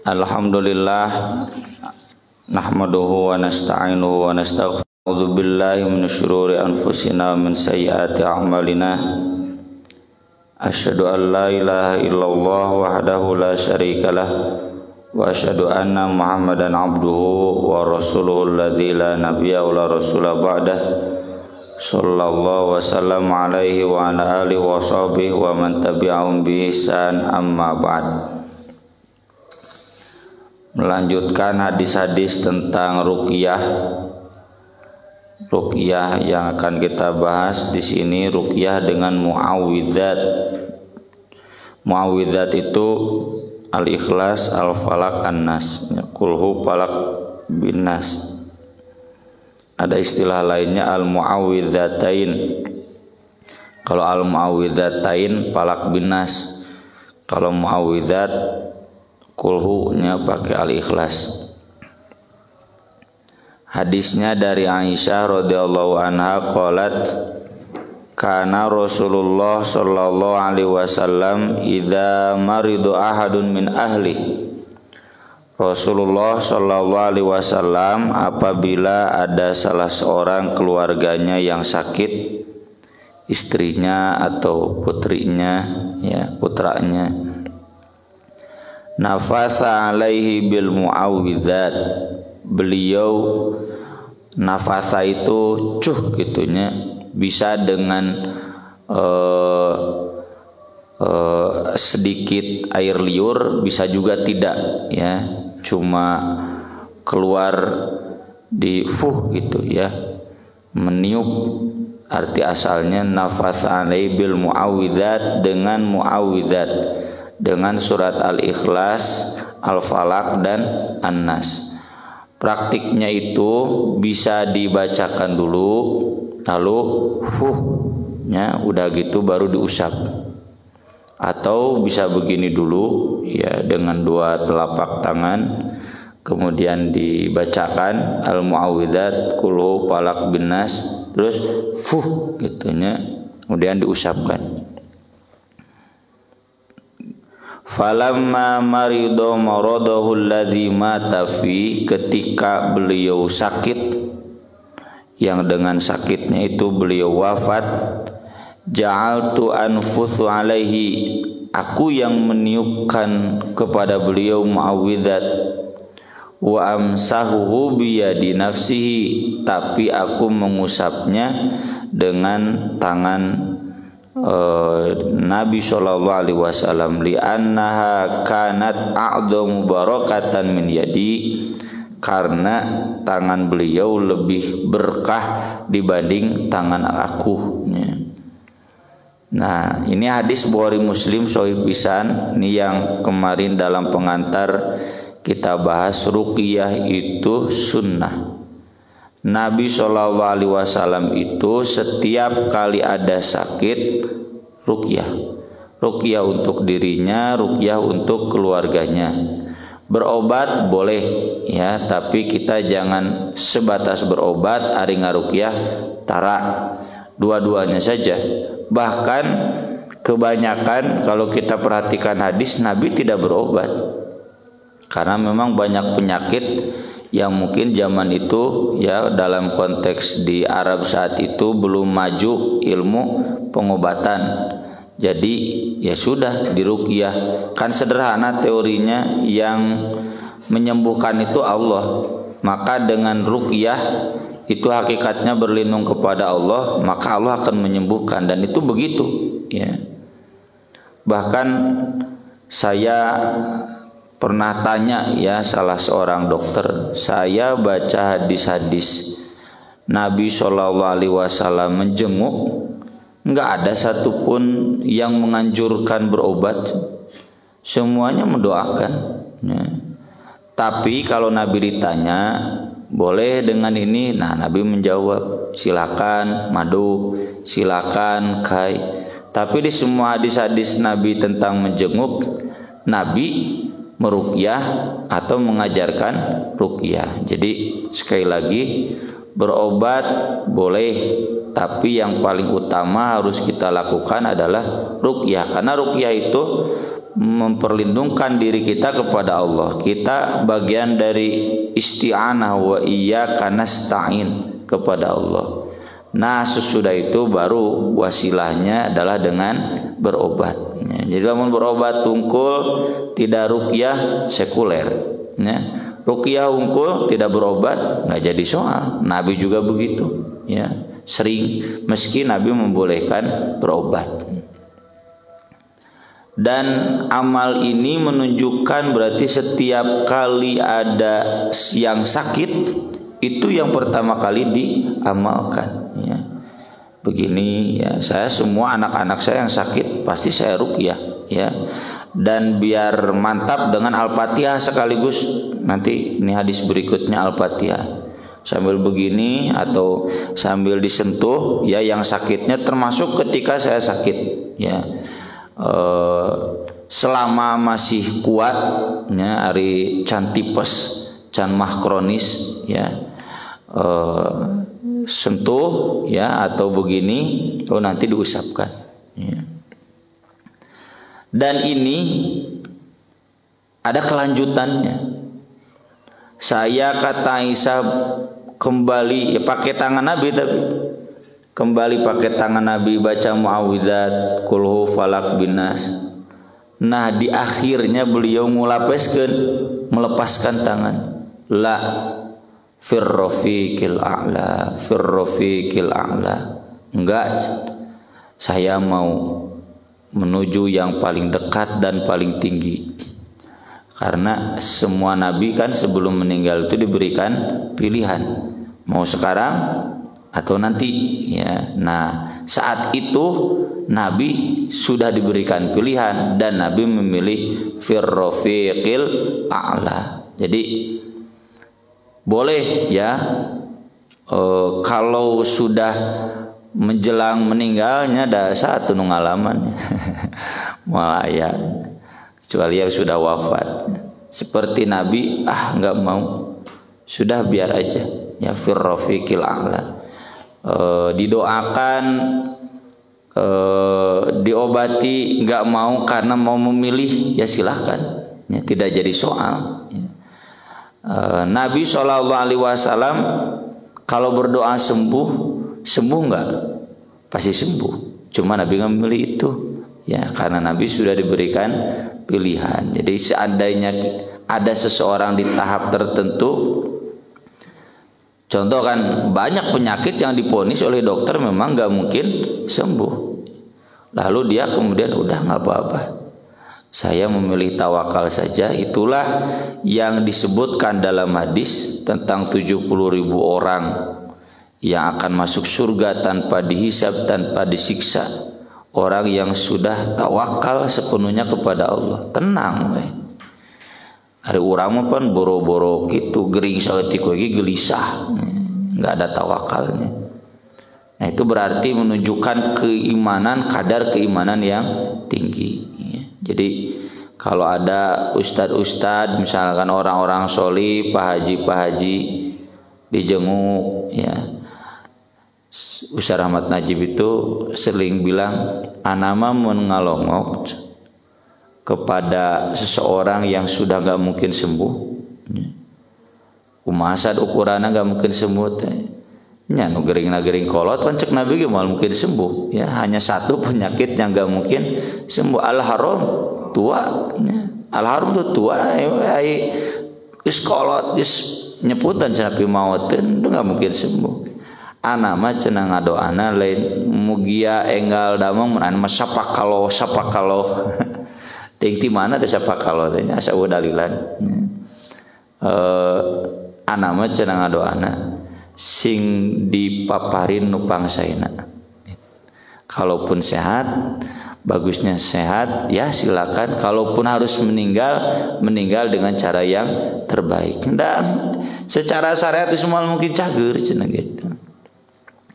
Alhamdulillah nahmaduhu wa nasta'inuhu wa nastaghfiruh. A'udzu billahi minasy syururi anfusina wa min sayyiati a'malina. Asyhadu an la ilaha illallah wahdahu la syarikalah wa asyhadu anna Muhammadan abduhu wa rasuluhu alladzi la nabiyya wa la rasula ba'dah. Sallallahu wasallam alaihi wa ala alihi wa sahbihi wa man tabi'ahum bi ihsan, amma ba'd. Melanjutkan hadis-hadis tentang ruqyah. Ruqyah yang akan kita bahas di sini ruqyah dengan muawwidzat. Muawwidzat itu Al-Ikhlas, Al-Falaq, An-Nas. Kulhu, Falaq, Bin-Nas. Ada istilah lainnya Al-Muawwidzatain. Kalau Al-Muawwidzatain Falaq, Bin-Nas. Kalau muawwidzat kulhu-nya pakai Al-Ikhlas. Hadisnya dari Aisyah radhiyallahu anha qalat kana Rasulullah sallallahu alaihi wasallam idza maridu ahadun min ahli. Rasulullah sallallahu alaihi wasallam apabila ada salah seorang keluarganya yang sakit, istrinya atau putrinya, ya, putranya, nafasa alaihi bil muawwidzat. Beliau nafasa itu gitunya, bisa dengan sedikit air liur, bisa juga tidak, ya, cuma keluar di gitu, ya, meniup. Arti asalnya nafasa alaihi bil muawwidzat, dengan muawwidzat, dengan surat Al-Ikhlas, Al-Falaq, dan An-Nas. Praktiknya itu bisa dibacakan dulu, lalu ya udah gitu baru diusap. Atau bisa begini dulu, ya, dengan dua telapak tangan, kemudian dibacakan Al-Muawwidzat, Kulhu, Falaq, Bin-Nas, terus gitunya, kemudian diusapkan. Falamma marido maradahu alladzi mata fi, ketika beliau sakit yang dengan sakitnya itu beliau wafat, ja'altu anfuthu alaihi, aku yang meniupkan kepada beliau muawwidzat, wa amsahuhu biyadi nafsihi, tapi aku mengusapnya dengan tangan Nabi sallallahu alaihi wasallam, li annaha kanat a'dhamu barakatan min yadi, karena tangan beliau lebih berkah dibanding tangan aku. Nah, ini hadis Bukhari Muslim sahih pisan. Ini yang kemarin dalam pengantar kita bahas, ruqyah itu sunnah. Nabi Shallallahu Alaihi Wasallam itu setiap kali ada sakit ruqyah, ruqyah untuk dirinya, ruqyah untuk keluarganya. Berobat boleh, ya, tapi kita jangan sebatas berobat ari ngaruqyah tara, dua-duanya saja. Bahkan kebanyakan kalau kita perhatikan hadis, Nabi tidak berobat karena memang banyak penyakit yang mungkin zaman itu, ya, dalam konteks di Arab saat itu belum maju ilmu pengobatan. Jadi ya sudah diruqyah. Kan sederhana teorinya, yang menyembuhkan itu Allah. Maka dengan ruqyah itu hakikatnya berlindung kepada Allah, maka Allah akan menyembuhkan, dan itu begitu, ya. Bahkan saya pernah tanya, ya, salah seorang dokter, saya baca hadis-hadis Nabi Shallallahu Alaihi Wasallam menjenguk, nggak ada satupun yang menganjurkan berobat, semuanya mendoakan, ya. Tapi kalau Nabi ditanya boleh dengan ini, nah Nabi menjawab silakan madu, silakan kai. Tapi di semua hadis-hadis Nabi tentang menjenguk, Nabi meruqyah atau mengajarkan ruqyah. Jadi sekali lagi, berobat boleh, tapi yang paling utama harus kita lakukan adalah ruqyah, karena ruqyah itu memperlindungkan diri kita kepada Allah. Kita bagian dari isti'anah wa iyyaka nasta'in kepada Allah. Nah sesudah itu baru wasilahnya adalah dengan berobat. Jadi lamun berobat tungkul tidak ruqyah sekuler. Ruqyah unggul tidak berobat nggak jadi soal. Nabi juga begitu, ya sering meski Nabi membolehkan berobat. Dan amal ini menunjukkan berarti setiap kali ada yang sakit itu yang pertama kali diamalkan. Ya. Begini ya, saya semua anak-anak saya yang sakit pasti saya ruqyah, ya. Dan biar mantap dengan Al-Fatihah sekaligus, nanti ini hadis berikutnya Al-Fatihah sambil begini atau sambil disentuh, ya yang sakitnya termasuk ketika saya sakit, ya selama masih kuat, ya hari can tipes can mah kronis, ya sentuh ya atau begini nanti diusapkan, ya. Dan ini ada kelanjutannya. Saya kata Aisyah kembali ya pakai tangan Nabi, tapi kembali pakai tangan Nabi baca muawwidzat kulhu falak binas. Nah di akhirnya beliau melepaskan tangan. La firrafiqil a'la, firrafiqil a'la. Enggak, saya mau menuju yang paling dekat dan paling tinggi. Karena semua nabi kan sebelum meninggal itu diberikan pilihan, mau sekarang atau nanti, ya. Nah, saat itu nabi sudah diberikan pilihan dan nabi memilih firrafiqil a'la. Jadi boleh ya kalau sudah menjelang meninggalnya ada satu ngalaman malaya, kecuali yang sudah wafat seperti Nabi nggak mau, sudah biar aja ya firrafiqil a'la. Didoakan, diobati, nggak mau karena mau memilih ya silahkan, ya, tidak jadi soal, ya. Nabi SAW kalau berdoa sembuh nggak? Pasti sembuh. Cuma Nabi nggak memilih itu, ya karena Nabi sudah diberikan pilihan. Jadi seandainya ada seseorang di tahap tertentu, contoh kan banyak penyakit yang diponis oleh dokter memang nggak mungkin sembuh, lalu dia kemudian udah nggak apa-apa, saya memilih tawakal saja. Itulah yang disebutkan dalam hadis tentang 70.000 orang yang akan masuk surga tanpa dihisab, tanpa disiksa. Orang yang sudah tawakal sepenuhnya kepada Allah. Tenang we. Hari urang mah pan boro-boro gitu, gering saeutik we gelisah. Enggak ada tawakalnya. Nah, itu berarti menunjukkan keimanan, kadar keimanan yang tinggi. Jadi kalau ada ustad-ustad, misalkan orang-orang sholih, pak haji dijenguk, ya Ustaz Rahmat Najib itu sering bilang, anama mun ngalongok kepada seseorang yang sudah nggak mungkin sembuh, kumasad ukurannya nggak mungkin sembuh, nya nu gering kolot pancek Nabi gimana mungkin sembuh, ya hanya satu penyakit yang nggak mungkin sembuh, al-haram tua, al-haram itu tua, is kolot is nyeputan cenah pimaoteun itu nggak mungkin sembuh. Anama cenah ngadoana lain mugia enggal damang mun mah sapakalo ting ti mana teh sapakalo teh asa dalilan. Anama cenah ngadoana sing dipaparin nu pangsaena. Kalaupun sehat, bagusnya sehat, ya silakan. Kalaupun harus meninggal dengan cara yang terbaik. Dan secara syariat itu semua mungkin cager cenah gitu.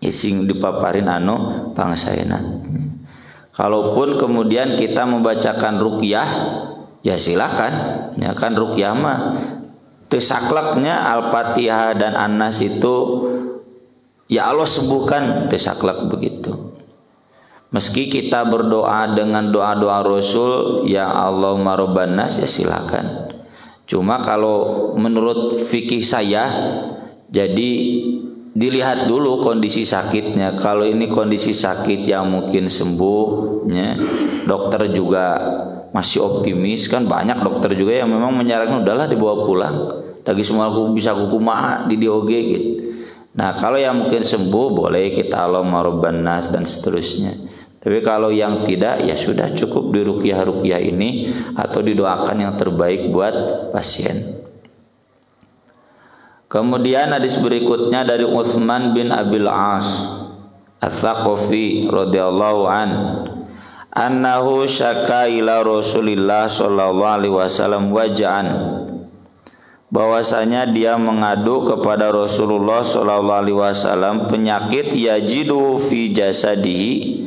Sing dipaparin anu pangsaena. Kalaupun kemudian kita membacakan ruqyah, ya silakan. Ya kan ruqyah mah teu sakleknya Al-Fatihah dan An-Nas itu ya Allah sembuhkan, teu saklek begitu. Meski kita berdoa dengan doa-doa Rasul, ya Allahumma rabban nas, ya silakan. Cuma kalau menurut fikih saya, jadi dilihat dulu kondisi sakitnya. Kalau ini kondisi sakit yang mungkin sembuhnya, dokter juga masih optimis, kan banyak dokter juga yang memang menyarankan udahlah dibawa pulang. Lagi semua aku bisa kumaha di DOG gitu. Nah, kalau yang mungkin sembuh boleh kita Allahumma rabban nas dan seterusnya. Tapi kalau yang tidak, ya sudah cukup di ruqyah ini atau didoakan yang terbaik buat pasien. Kemudian hadis berikutnya dari Utsman bin Abil As Ats-Tsaqafi radhiyallahu an, annahu syaka ila Rasulillah sallallahu alaihi wasallam waja'an, bahwasanya dia mengadu kepada Rasulullah sallallahu alaihi wasallam penyakit yajidu fi jasadihi,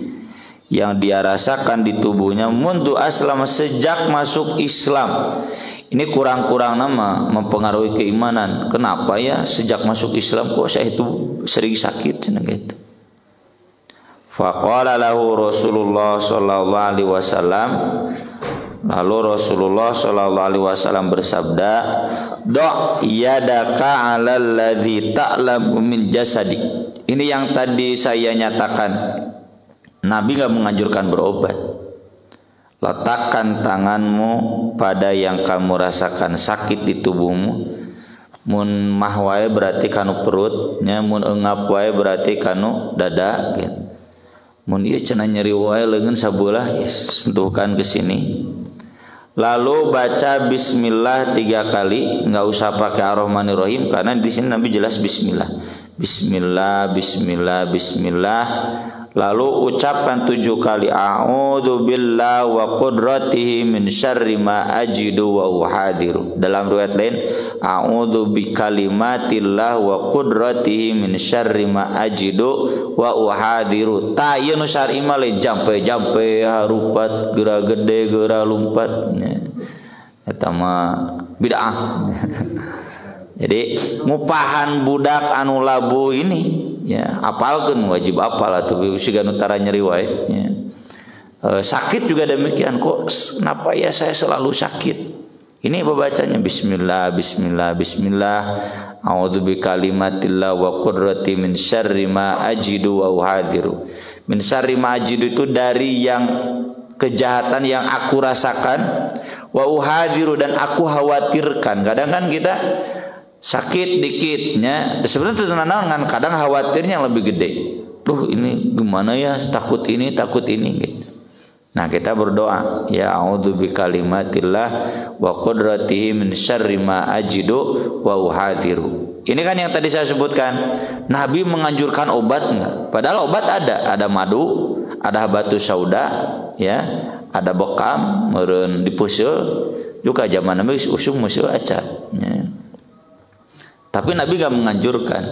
yang dia rasakan di tubuhnya mundu aslam, sejak masuk Islam. Ini kurang-kurang nama mempengaruhi keimanan. Kenapa ya sejak masuk Islam kok saya itu sering sakit senang gitu. Faqala lahu Rasulullah sallallahu alaihi wasallam, lalu Rasulullah sallallahu alaihi wasallam bersabda, "Do' yadaka 'alal ladzi ta'lamu min jasadik." Ini yang tadi saya nyatakan. Nabi gak menganjurkan berobat. Letakkan tanganmu pada yang kamu rasakan sakit di tubuhmu. Mun mah wae berarti kanu perutnya, mun engap wae berarti kanu dada gitu. Mun ieu cenah nyeri wae leungeun sabelah, ya sentuhkan ke sini. Lalu baca bismillah 3 kali, enggak usah pakai ar-rahmanir-rahim karena di sini Nabi jelas bismillah. Bismillah, bismillah, bismillah. Lalu ucapkan 7 kali a'udzu billahi wa qudratihi min syarri ma ajidu wa uhadiru. Dalam riwayat lain a'udzu bi kalimatillah wa qudratihi min syarri ma ajidu wa uhadiru. Ta ieu nu syar'i mah lain jampe-jampe harupat geura gede geura lumpat. Eta mah bid'ah. Jadi ngupahan budak anu labu ini, ya apalkeun, wajib apal atuh siga nu tara nyeri wae ya. Sakit juga demikian, kok kenapa ya saya selalu sakit. Ini bacanya bismillah, bismillah, bismillah. A'udzu bikalimatillah wa qudrati min syarri ma ajidu wa uhadiru. Min syarri ma ajidu itu dari yang kejahatan yang aku rasakan, wa uhadiru dan aku khawatirkan. Kadang kan kita sakit dikitnya sebenarnya tenang kan, kadang khawatirnya yang lebih gede. Duh ini gimana ya, takut ini gitu. Nah kita berdoa, ya a'udzu bikalimatillah wa qudratihi min syarri ma ajidu wa uhadiru. Ini kan yang tadi saya sebutkan. Nabi menganjurkan obat enggak? Padahal obat ada madu, ada batu sauda, ya, ada bekam, meureun dipuseul. Juga zaman Nabi usung musul aca. Ya. Tapi Nabi gak menganjurkan.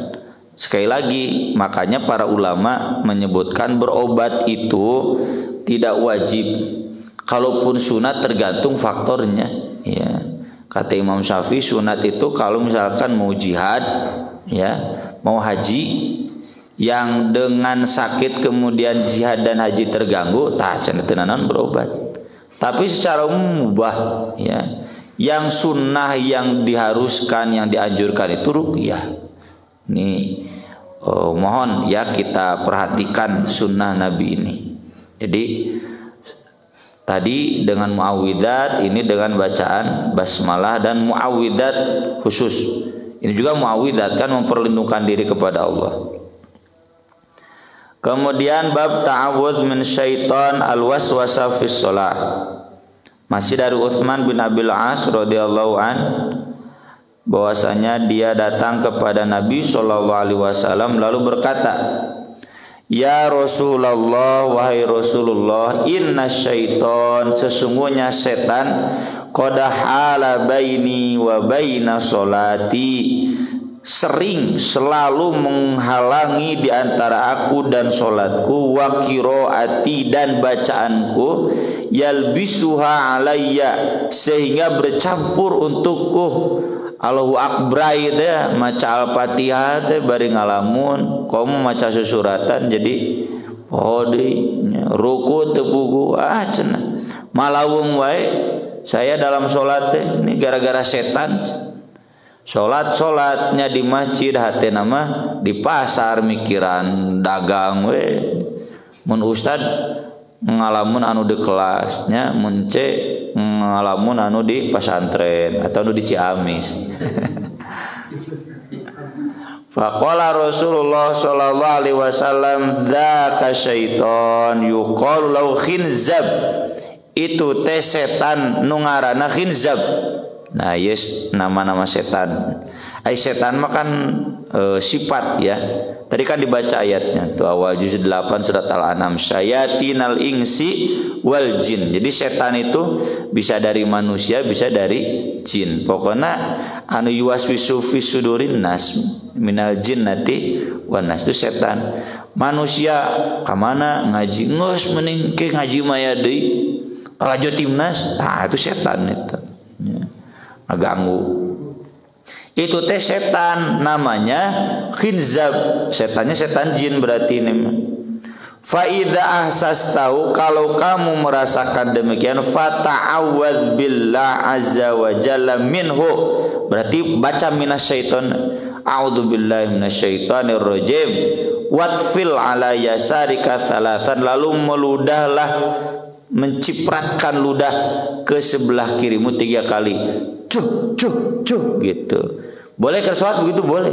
Sekali lagi, makanya para ulama menyebutkan berobat itu tidak wajib. Kalaupun sunat tergantung faktornya. Ya. Kata Imam Syafi'i sunat itu kalau misalkan mau jihad, ya, mau haji, yang dengan sakit kemudian jihad dan haji terganggu, tah cenah tenanan berobat. Tapi secara umum mubah, ya. Yang sunnah, yang diharuskan, yang dianjurkan itu ruqyah. Ini mohon ya kita perhatikan sunnah Nabi ini. Jadi tadi dengan muawwidzat, ini dengan bacaan basmalah dan muawwidzat khusus. Ini juga muawwidzat kan memperlindungkan diri kepada Allah. Kemudian bab ta'awudz min syaitan al-waswasa fis shalah. Masih dari Utsman bin Abil As radhiyallahu an, bahwasanya dia datang kepada Nabi sallallahu alaihi wasallam lalu berkata, "Ya Rasulullah, wahai Rasulullah, inna syaiton, sesungguhnya setan, qad hala baini wa baina sholati, sering selalu menghalangi di antara aku dan solatku, wa qiraati dan bacaanku, yalbisuha alayya, sehingga bercampur untukku. Allahu akbar teh maca Al-Fatihah teh bari ngalamun, komo maca susuratan jadi deui ruku teu pugu cenah. Malawung wae saya dalam salat teh ini gara-gara setan. Salatnya di masjid hatena mah di pasar mikiran dagang we. Mun ustad ngalamun anu di kelasnya, mun ngalamun anu di pesantren atau anu di Ciamis. Faqala Rasulullah sallallahu alaihi wasallam dzaka syaiton yuqalu lahu khinzab. Itu teh setan nu ngaranna khinzab. Nah, yes nama-nama setan. Setan mah kan sifat ya. Tadi kan dibaca ayatnya tuh awal juz 8 surat Al-An'am, syayatinal insi wal jin. Jadi setan itu bisa dari manusia, bisa dari jin. Pokoknya anu yuwaswisu fi sudurin nas minal jinnati wan nas itu setan. Manusia ka mana ngaji geus mending ke ngaji maya deui. Rajo timnas, itu setan itu. Ya. Ngaganggu. Itu teh setan namanya khinzab. Setannya setan jin berarti ini. Fa idza ahsastahu, kalau kamu merasakan demikian, fata'awwadz billah azza wa jalla minhu. Berarti baca minasyaiton, a'udzubillahi minasyaitonir rajim. Watfil ala yasarika thalathan, lalu meludahlah, mencipratkan ludah ke sebelah kirimu 3 kali. Cuh gitu. Boleh ke salat begitu boleh.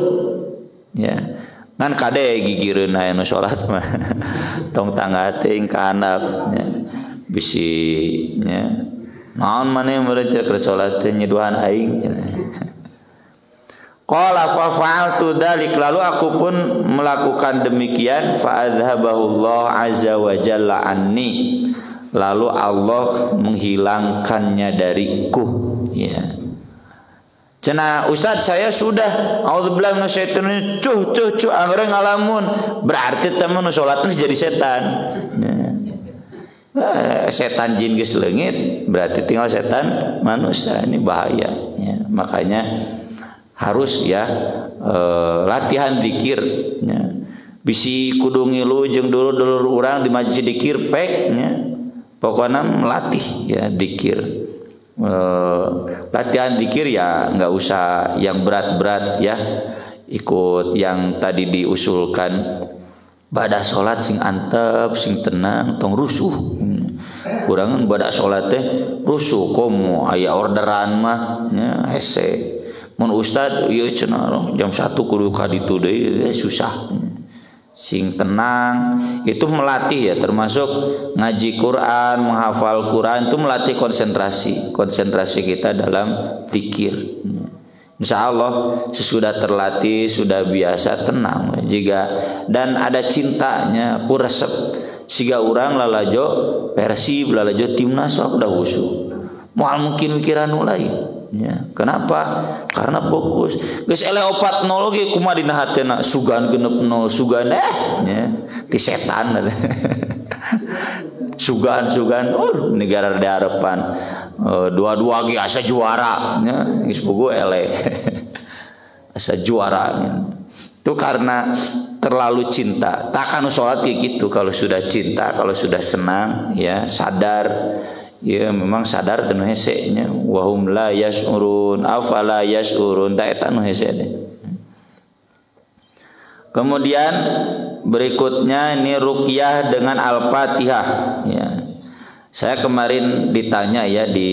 Ya. Kan kade gigireun aya nu salat mah. Tong tangga teuing ka handap ya. Bisi nya. Naon maneh meureuh keur salat teh nyeduhan aing. Qala fa fa'altu dzalik, lalu aku pun melakukan demikian, fa adzhabahu Allah azza wa jalla anni. Lalu Allah menghilangkannya dariku ya. Cenah Ustaz saya sudah auzubillahi minasyaitonir cuh anggeureng ngalamun berarti temen salat jadi setan ya. Setan jin geus leungit berarti tinggal setan manusia, ini bahaya ya. Makanya harus ya latihan zikir ya. Bisi kudu ngilu jeung dulur-dulur urang di majelis zikir pek ya. Pokoknya melatih ya zikir. Latihan zikir ya nggak usah yang berat-berat ya. Ikut yang tadi diusulkan badah sholat sing antep, sing tenang, tong rusuh. Kurangan badah sholat teh rusuh, komo aya orderan mah ya hese. Mun ustad ieu cenah jam 1 kudu ka ditu deui susah. Sing tenang itu melatih ya, termasuk ngaji Quran, menghafal Quran itu melatih konsentrasi kita dalam zikir. Insya Allah sesudah terlatih, sudah biasa, tenang jika dan ada cintanya ku resep siga urang lalajo Persib, lalajo timnas udah husu moal mungkin pikiran lain ya. Kenapa? Karena fokus. Geus ele 4-0 ge kumaha dina hatena sugan 6-0 sugan ya ti setan. Sugan negara di harapan dua ge asa juara nya geus puguh ele. Asa juara ya. Itu karena terlalu cinta. Takkan salat kayak gitu kalau sudah cinta, kalau sudah senang ya, sadar. Ya memang sadar teu hese nya wa hum la yashurun afala yashurun ta eta nu hese teh. Kemudian berikutnya ini ruqyah dengan Al-Fatihah ya. Saya kemarin ditanya ya di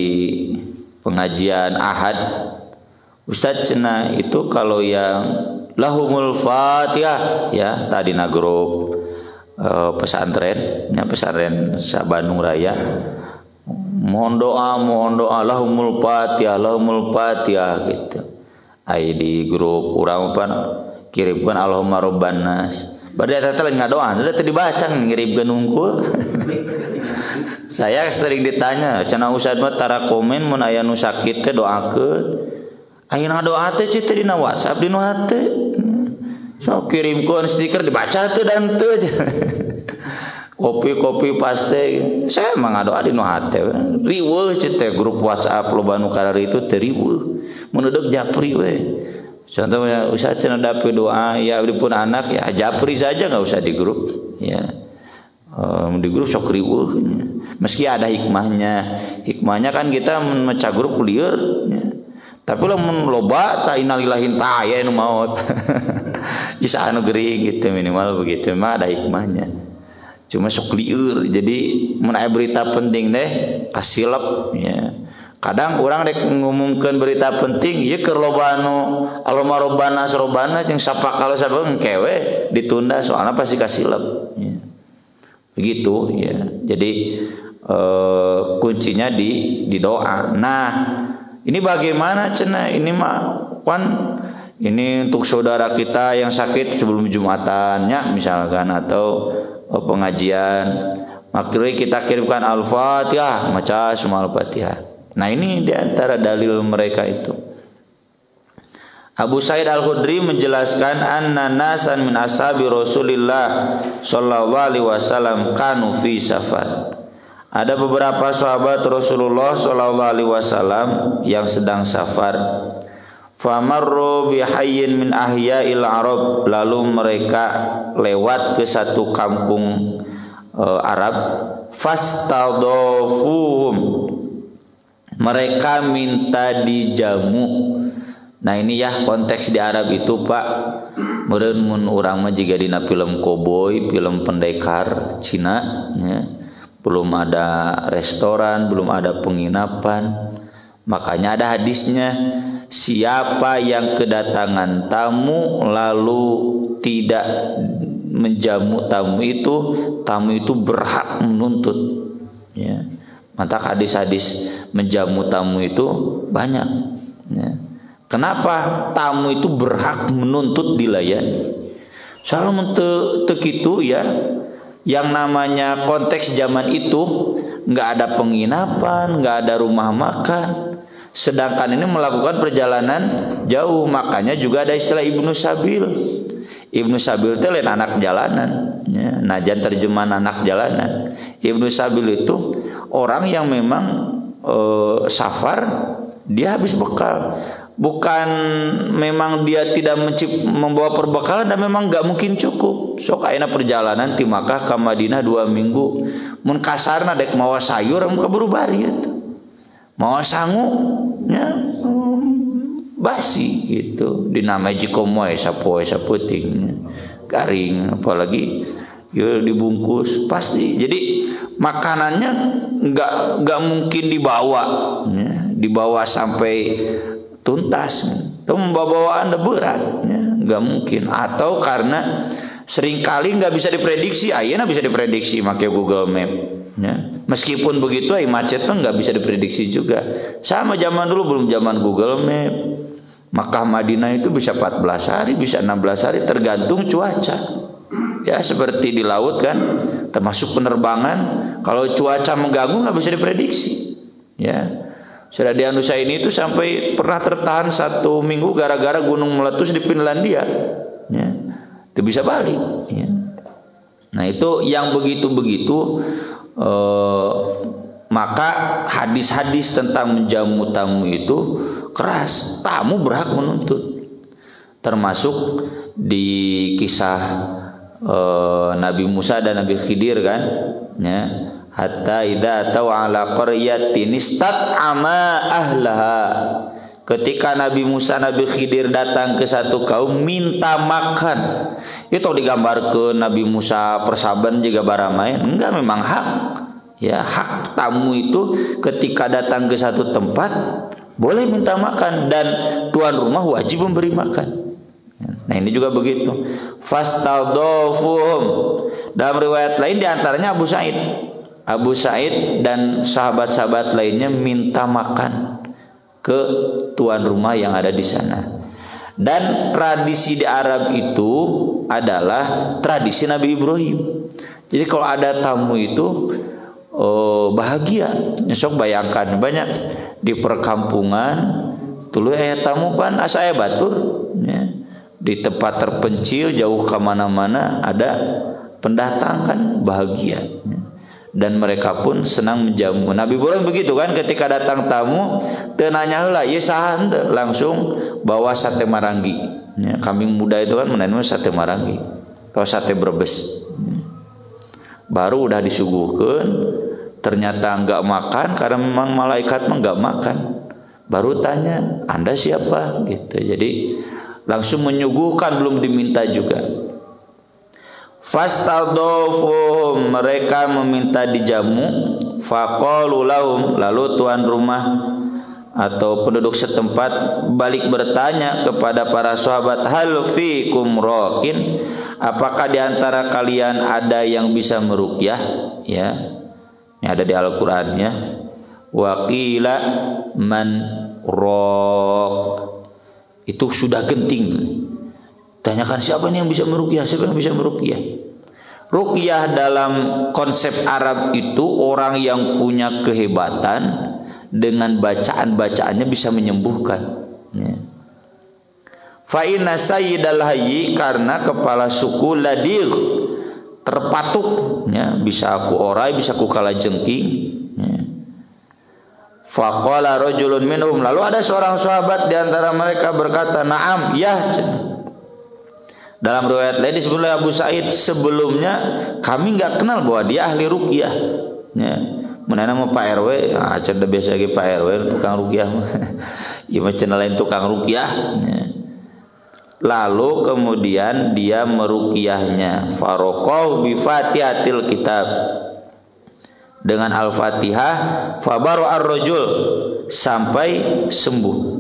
pengajian Ahad, Ustaz cenah itu kalau yang lahumul Fatihah ya tadi na grup pesantren Bandung Raya. Mohon doa lahumul Fatihah gitu. Ai di grup urang pan kirimkan Allahumma robbanas. Bade eta teh ngadoa, teh dibaca ngirimkeun unggul. Saya sering ditanya, cenah Ustaz mah tara komen mun aya nu sakit teh doakeun. Ayeuna doa teh teh dina WhatsApp dina hate. So kirimkeun stiker dibaca teh dan teu. Kopi paste saya mah ngadoa di nu hate riweuh teh grup WhatsApp loba nu karari itu teh riweuh mun deuk japri we contohnya Ustaz cenah dape doa ya pun anak ya japri saja enggak usah di grup ya di grup sok riweuh nya. Meski ada hikmahnya. Hikmahnya kan kita memecah grup lieur nya. Tapi lamun loba ta innalillahi ta aya nu maot. Isa anu geuring gitu minimal begitu mah ada hikmahnya. Cuma sok lieur. Jadi mun aya berita penting deh kasilep ya. Kadang orang dek ngumumkeun berita penting ieu keur loba anu aloma robana sarobana jeung sapakala sarua engkewe ditunda soalna pasti kasilep ya. Begitu ya. Jadi kuncinya di doa. Nah, ini bagaimana cenah ini mah kan ini untuk saudara kita yang sakit sebelum Jumatannya misalkan atau pengajian makanya kita kirimkan Al-Fatihah maca semua Al-Fatihah. Nah ini diantara dalil mereka itu. Abu Sa'id Al-Khudri menjelaskan anna nasan min ashabi Rasulillah sallallahu alaihi wasallam kanu fi safar. Ada beberapa sahabat Rasulullah sallallahu alaihi wasallam yang sedang safar. Famarru bihayyin min ahya'il Arab, lalu mereka lewat ke satu kampung Arab. Fastadhafuhum, mereka minta dijamu. Nah ini ya konteks di Arab itu Pak. Meureun mun urang mah jiga dina film koboi, film pendekar Cina ya. Belum ada restoran, belum ada penginapan. Makanya ada hadisnya, siapa yang kedatangan tamu lalu tidak menjamu tamu itu berhak menuntut ya. Maka hadis-hadis menjamu tamu itu banyak ya. Kenapa tamu itu berhak menuntut dilayani? Soalnya teu kitu ya. Yang namanya konteks zaman itu nggak ada penginapan, nggak ada rumah makan. Sedangkan ini melakukan perjalanan jauh, makanya juga ada istilah Ibnu Sabil. Ibnu Sabil itu lain anak jalanan. Ya, najan terjemahan anak jalanan. Ibnu Sabil itu orang yang memang safar, dia habis bekal. Bukan memang dia tidak membawa perbekalan dan memang gak mungkin cukup. Sok ayeuna perjalanan ti Makkah ka Madinah 2 minggu. Mun kasarna dek mawa sayur mun kaburu bari itu. Mawa sangu nya basi gitu. Dinamai jikomoy sapoe saputing garing apalagi ya dibungkus pasti. Jadi makanannya enggak mungkin dibawa ya. Dibawa sampai tuntas, itu membawa Anda berat, ya, nggak mungkin. Atau karena seringkali nggak bisa diprediksi, ayeuna bisa diprediksi pakai Google Map, ya. Meskipun begitu, macet tuh nggak bisa diprediksi juga. Sama zaman dulu belum zaman Google Map. Makkah Madinah itu bisa 14 hari, bisa 16 hari, tergantung cuaca. Ya seperti di laut kan, termasuk penerbangan. Kalau cuaca mengganggu nggak bisa diprediksi, ya. Sudah di Nusa ini itu sampai pernah tertahan 1 minggu gara-gara gunung meletus di Finlandia, ya. Itu bisa balik, ya. Nah itu yang begitu-begitu, maka hadis-hadis tentang menjamu tamu itu keras. Tamu berhak menuntut. Termasuk di kisah Nabi Musa dan Nabi Khidir kan, ya. Hatta idza taw ala qaryatin istat'ama ahlaha. Ketika Nabi Musa Nabi Khidir datang ke satu kaum minta makan. Itu digambarkeun Nabi Musa persaban juga baramain. Enggak, memang hak. Ya, hak tamu itu ketika datang ke satu tempat boleh minta makan dan tuan rumah wajib memberi makan. Nah, ini juga begitu. Fastadhafuhum. Dalam riwayat lain diantaranya Abu Sa'id dan sahabat-sahabat lainnya minta makan ke tuan rumah yang ada di sana. Dan tradisi di Arab itu adalah tradisi Nabi Ibrahim. Jadi kalau ada tamu itu bahagia. Sok bayangkan banyak di perkampungan tuluy aya tamu pan asa aya batur, ya. Di tempat terpencil jauh kemana-mana ada pendatang kan bahagia. Dan mereka pun senang menjamu. Nabi Ibrahim begitu kan, ketika datang tamu teu nanya heula ieu saha henteu, langsung bawa sate marangi. Ya, kambing muda itu kan menawa sate marangi atau sate Brebes. baru udah disuguhkan, ternyata enggak makan karena memang malaikat mah enggak makan. Baru tanya, Anda siapa? Gitu. Jadi langsung menyuguhkan, belum diminta juga. Fastadhafuhum, mereka meminta dijamu. Faqalu lahum, lalu tuan rumah atau penduduk setempat balik bertanya kepada para sahabat, hal fikum raqin, apakah di antara kalian ada yang bisa meruqyah? Ya, ini ada di Al-Qur'annya. Wa qila man raq, itu sudah genting. Tanyakan siapa nih yang bisa meruqyah, siapa yang bisa meruqyah. Ruqyah dalam konsep Arab itu orang yang punya kehebatan, dengan bacaan-bacaannya bisa menyembuhkan. Ya. Fa inna sayyidal hayy, karena kepala suku ladir, terpatuk, ya, bisa aku orai, bisa aku kalajengking. Ya. Faqala rajulun minhum, lalu ada seorang sahabat di antara mereka berkata, "Na'am, ya." Dalam riwayat lain disebut oleh Abu Sa'id, sebelumnya kami enggak kenal bahwa dia ahli ruqyah. Ya. Mana nama Pak RW, cerdas biasa lagi Pak RW tukang ruqyah. Ya macam lain tukang ruqyah. Ya. Lalu kemudian dia meruqyahnya, faraqahu bi Fatihatil Kitab, dengan Al-Fatihah, fabaru ar-rajul, sampai sembuh.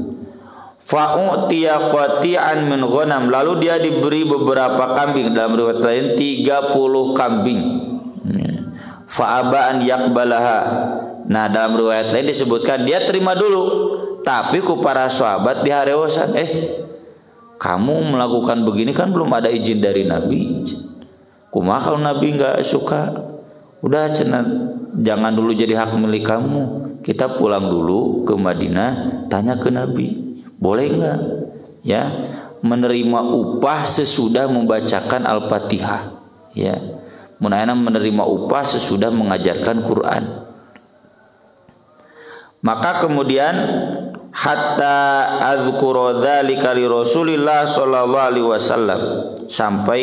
Fa'utiya qati'an min ghanam, lalu dia diberi beberapa kambing, dalam riwayat lain 30 kambing. Fa'aba an yaqbalaha. Nah, dalam riwayat lain disebutkan dia terima dulu, tapi ku para sahabat diharewasan, kamu melakukan begini kan belum ada izin dari Nabi. Kumaha kalau Nabi enggak suka? Udah jangan dulu jadi hak milik kamu. Kita pulang dulu ke Madinah, tanya ke Nabi. Boleh enggak? Ya, menerima upah sesudah membacakan Al-Fatihah. Ya. Munayana menerima upah sesudah mengajarkan Quran. Maka kemudian hatta azkuru dzalika li Rasulillah sallallahu alaihi wasallam, sampai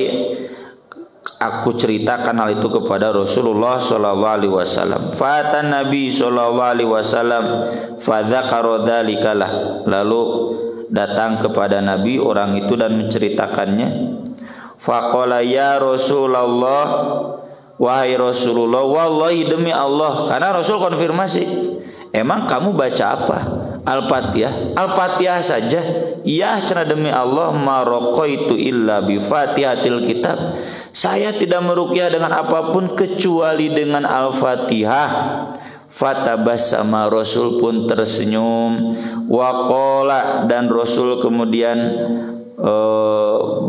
aku ceritakan hal itu kepada Rasulullah sallallahu alaihi wasallam. Fatan Nabi sallallahu alaihi wasallam fa dzakara dzalikalah, lalu datang kepada Nabi orang itu dan menceritakannya. Faqala ya Rasulullah, wahai Rasulullah, wallahi demi Allah, karena Rasul konfirmasi, emang kamu baca apa? Al-Fatihah? Al-Fatihah saja? Ya, cenah demi Allah, maraqaitu illa bi Fatihatil Kitab, saya tidak meruqyah dengan apapun kecuali dengan Al-Fatihah. Fatabassama, Rasul pun tersenyum. Waqala, dan Rasul kemudian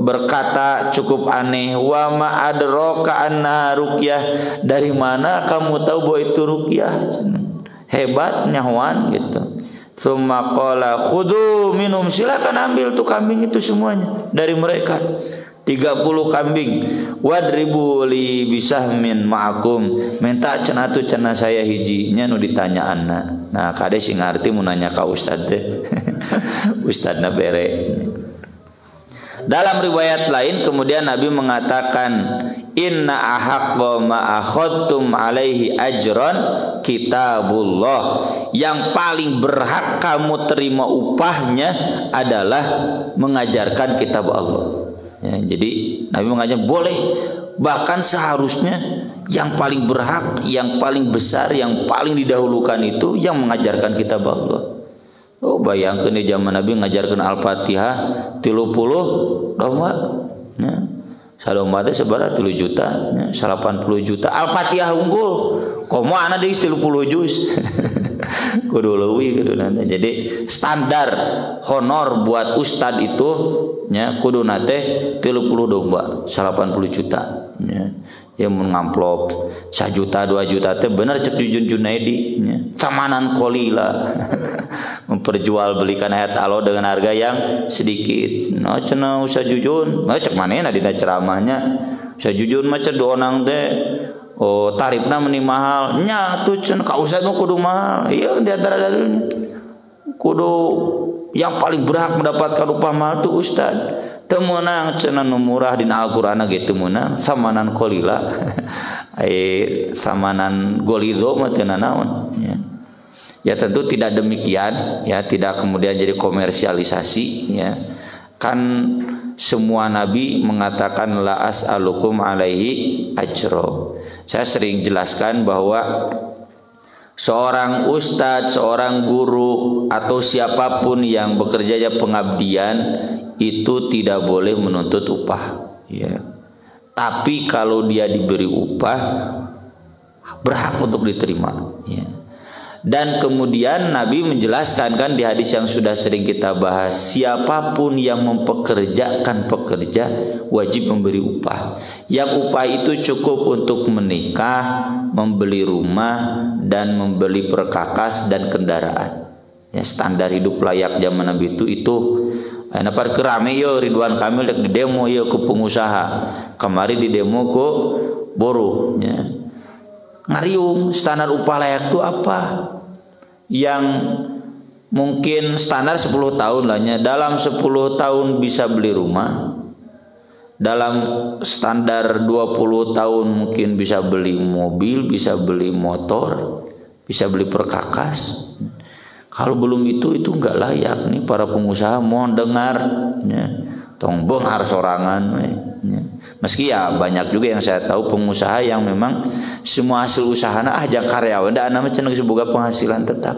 berkata cukup aneh, wa ma adraka anna ruqyah, dari mana kamu tahu bahwa itu ruqyah? Hebat nyawan gitu. Tsumma qala khudu minum, silakan ambil tuh kambing itu semuanya dari mereka, 30 kambing. Wadribu li bisahmin ma'akum, minta cenah tu cenah saya hijinya nu ditanya anak. Nah kade sing ngarti mun nanya ka ustad teh. Ustadna bere. Dalam riwayat lain kemudian Nabi mengatakan, inna ahaqqa ma akhadtum alaihi ajran kitabullah, yang paling berhak kamu terima upahnya adalah mengajarkan kitab Allah. Ya, jadi Nabi mengajar boleh, bahkan seharusnya yang paling berhak, yang paling besar, yang paling didahulukan itu yang mengajarkan kitab Allah. Oh, bayangkan di zaman Nabi ngajarkan Al-Fatihah 30 domba. Ya. Sadomba teh sabaraha 3 juta, ya, 80 juta. Al-Fatihah unggul. Komo ana deui 30 juz. Kudu leuwih kudu nanti. Jadi standar honor buat ustad itu nya kudu nate 30 domba, 80 juta. Ya. Yang mengamplop 1 juta 2 juta teh bener cek Jujun Junaidi nya. Samanan kolila. Memperjualbelikan ayat Allah dengan harga yang sedikit. Nah cenah Ustaz Jujun, cek manehna dina ceramahnya. Ustaz Jujun mah cek doonang teh oh tarifna meni mahal. Nya tuh cenah ka Ustaz mah kudu mahal. Iya di antara dalilnya. Kudu yang paling berhak mendapatkan upah mahal itu ustad. Temenang cenah nu murah dina Al-Qur'an ge teu meunang, samanan qalila. Samanan golido mah teu naon ya. Ya tentu tidak demikian ya, tidak kemudian jadi komersialisasi ya. Kan semua nabi mengatakan la as'alukum alaihi ajro. Saya sering jelaskan bahwa seorang ustadz, seorang guru atau siapapun yang bekerja pengabdian itu tidak boleh menuntut upah ya. Tapi kalau dia diberi upah berhak untuk diterima ya. Dan kemudian Nabi menjelaskan kan di hadis yang sudah sering kita bahas, siapapun yang mempekerjakan pekerja wajib memberi upah. Yang upah itu cukup untuk menikah, membeli rumah, dan membeli perkakas dan kendaraan. Ya, standar hidup layak zaman Nabi itu par kerame yo Ridwan Kamil di demo yo ke pengusaha. Kemarin di demo ku buruh ya. Ngariung standar upah layak itu apa? Yang mungkin standar 10 tahun lahnya, dalam 10 tahun bisa beli rumah, dalam standar 20 tahun mungkin bisa beli mobil, bisa beli motor, bisa beli perkakas. Kalau belum itu nggak layak nih para pengusaha. Mohon dengar ya. Tong benghar sorangan ya. Meski ya banyak juga yang saya tahu pengusaha yang memang semua hasil usahana ajak karyawan da nama cenah boga penghasilan tetap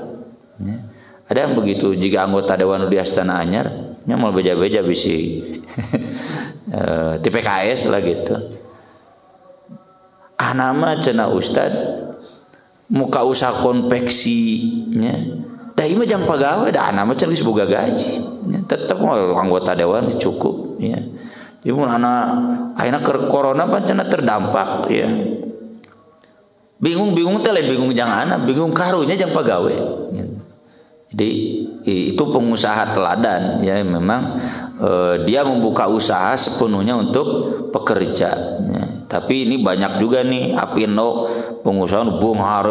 ya. Ada yang begitu, jika anggota dewan di Astana Anyar nya mau beja-beja bisi di PKS lah gitu. Nama cenah ustad muka usaha konveksi nya. Da ieu mah jang pagawe da nama cenah geus boga gaji ya. Tetap anggota dewan cukup ya. Jadi anak akhirnya corona pancana terdampak ya. Bingung teh lain bingung jangan anak, bingung karunya jangan pagawe. Jadi itu pengusaha teladan ya, memang dia membuka usaha sepenuhnya untuk pekerja. Ya. Tapi ini banyak juga nih apindo pengusaha bunghar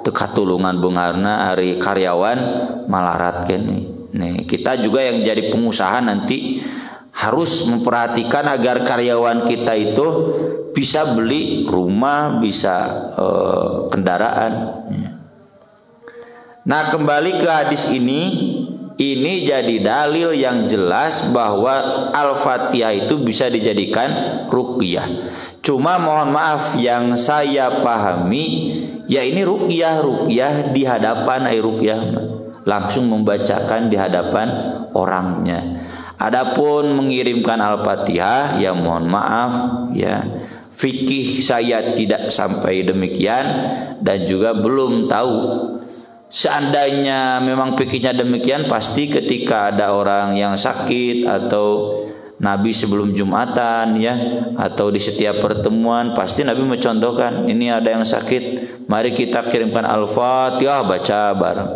tekatulungan bungharna hari karyawan malarat kan nih. Nih kita juga yang jadi pengusaha nanti harus memperhatikan agar karyawan kita itu bisa beli rumah, bisa kendaraan. Nah kembali ke hadis ini jadi dalil yang jelas bahwa Al-Fatihah itu bisa dijadikan ruqyah. Cuma mohon maaf yang saya pahami ya ini ruqyah di hadapan ruqyah langsung membacakan di hadapan orangnya. Adapun mengirimkan Al-Fatihah ya mohon maaf ya, fikih saya tidak sampai demikian dan juga belum tahu. Seandainya memang fikihnya demikian, pasti ketika ada orang yang sakit atau Nabi sebelum Jumatan ya, atau di setiap pertemuan pasti Nabi mencontohkan, ini ada yang sakit, mari kita kirimkan Al-Fatihah baca bareng.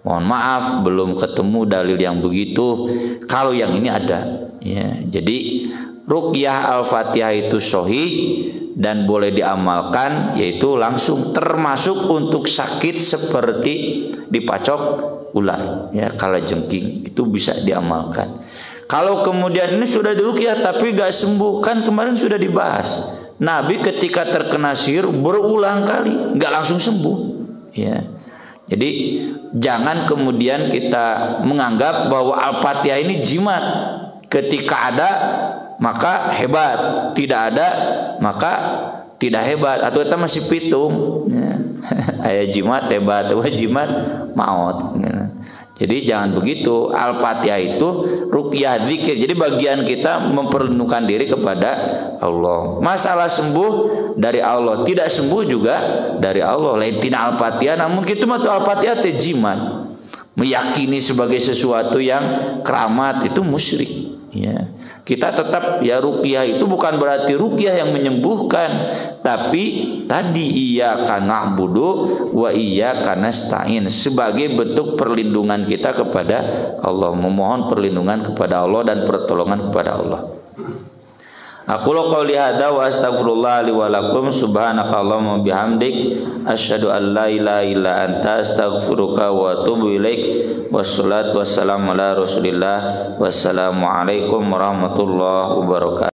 Mohon maaf belum ketemu dalil yang begitu. Kalau yang ini ada ya. Jadi ruqyah Al-Fatihah itu sahih dan boleh diamalkan, yaitu langsung termasuk untuk sakit seperti dipacok ular ya, kalajengking itu bisa diamalkan. Kalau kemudian ini sudah diruqyah tapi gak sembuh, kan kemarin sudah dibahas Nabi ketika terkena sihir berulang kali gak langsung sembuh ya. Jadi jangan kemudian kita menganggap bahwa Al-Fatihah ini jimat. Ketika ada maka hebat, tidak ada maka tidak hebat, atau kita masih pitung ya. Aya jimat hebat, jimat maut ya. Jadi jangan begitu. Al-Fatihah itu ruqyah zikir. Jadi bagian kita memperlindungkan diri kepada Allah. Masalah sembuh dari Allah, tidak sembuh juga dari Allah. Lain tina Al-Fatihah, namun kita mah Al-Fatihah teh jimat. Meyakini sebagai sesuatu yang keramat itu musyrik ya. Kita tetap ya ruqyah itu bukan berarti ruqyah yang menyembuhkan, tapi tadi iyyaka na'budu wa iyyaka nasta'in sebagai bentuk perlindungan kita kepada Allah, memohon perlindungan kepada Allah dan pertolongan kepada Allah. Aku qouli hadza wa astaghfirullah li wa lakum subhanakallahumma bihamdik asyhadu an la ilaha illa anta astaghfiruka wa atubu ilaik. Wassalatu wassalamu ala Rasulillah. Wassalamu alaikum warahmatullahi wabarakatuh.